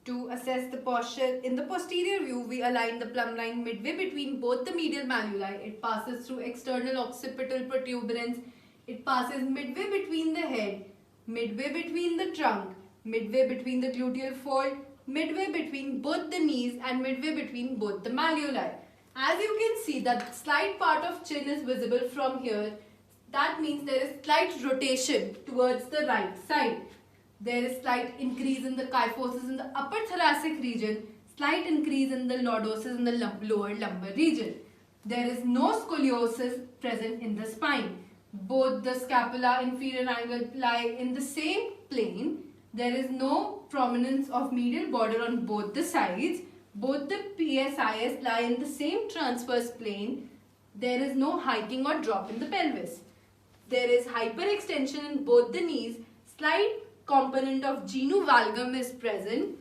To assess the posture, in the posterior view, we align the plumb line midway between both the medial malleoli. It passes through external occipital protuberance. It passes midway between the head, midway between the trunk, midway between the gluteal fold, midway between both the knees, and midway between both the malleoli. As you can see, that slight part of chin is visible from here. That means there is slight rotation towards the right side. There is slight increase in the kyphosis in the upper thoracic region, slight increase in the lordosis in the lower lumbar region. There is no scoliosis present in the spine. Both the scapula inferior angle lie in the same plane. There is no prominence of medial border on both the sides. Both the PSIS lie in the same transverse plane. There is no hiking or drop in the pelvis. There is hyperextension in both the knees. Slight component of genu valgum is present.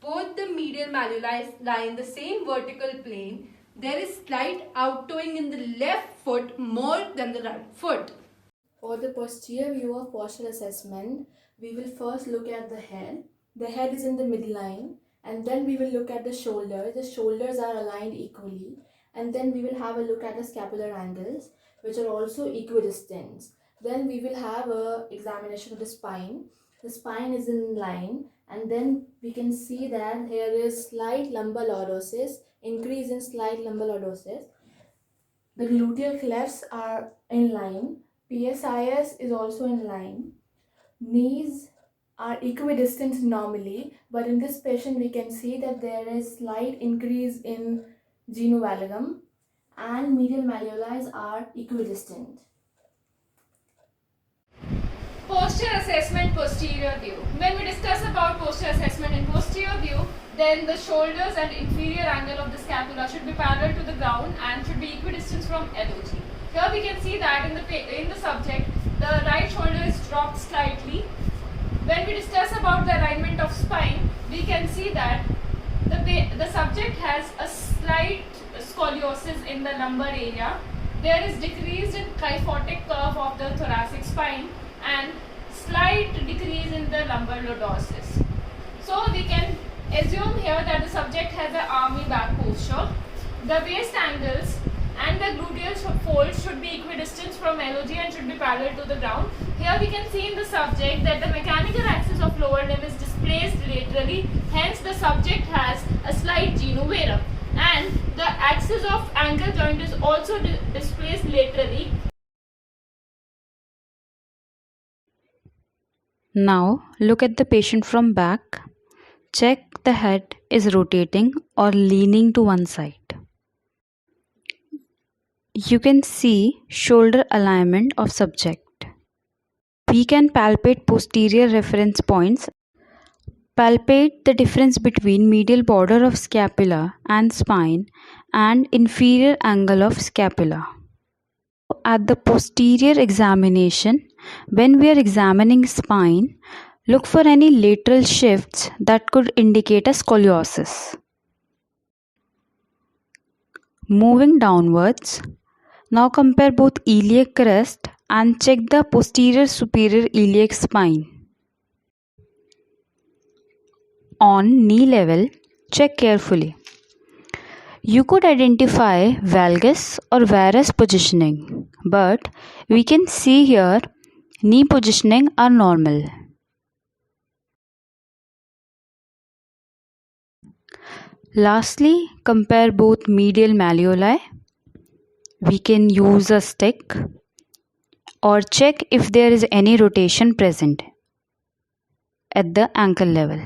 Both the medial malleoli lie in the same vertical plane. There is slight outtoeing in the left foot more than the right foot. For the posterior view of postural assessment, we will first look at the head. The head is in the midline, and then we will look at the shoulders. The shoulders are aligned equally, and then we will have a look at the scapular angles, which are also equidistant. Then we will have a examination of the spine. The spine is in line, and then we can see that here is slight lumbar lordosis, increase in slight lumbar lordosis. The gluteal clefts are in line. PSIS is also in line. Knees are equidistant normally, but in this patient we can see that there is slight increase in genu valgum, and medial malleoli are equidistant. Posture assessment posterior view. When we discuss about posture assessment in posterior view, then the shoulders and inferior angle of the scapula should be parallel to the ground and should be equidistant from LOG. Here we can see that in the subject, the right shoulder is dropped slightly. When we discuss about the alignment of spine, we can see that the subject has a slight scoliosis in the lumbar area. There is decrease in kyphotic curve of the thoracic spine and slight decrease in the lumbar lordosis. So we can assume here that the subject has an army back posture. The waist angles and the gluteal fold should be equidistant from LOG and should be parallel to the ground. Here we can see in the subject that the mechanical axis of lower limb is displaced laterally, hence the subject has a slight genu varum, and the axis of ankle joint is also displaced laterally. Now look at the patient from back. Check the head is rotating or leaning to one side. You can see shoulder alignment of subject. We can palpate posterior reference points. Palpate the difference between medial border of scapula and spine and inferior angle of scapula. At the posterior examination, when we are examining spine, look for any lateral shifts that could indicate a scoliosis. Moving downwards, now compare both iliac crest and check the posterior superior iliac spine. On knee level, check carefully. You could identify valgus or varus positioning, but we can see here knee positioning are normal. Lastly, compare both medial malleoli. We can use a stick or check if there is any rotation present at the ankle level.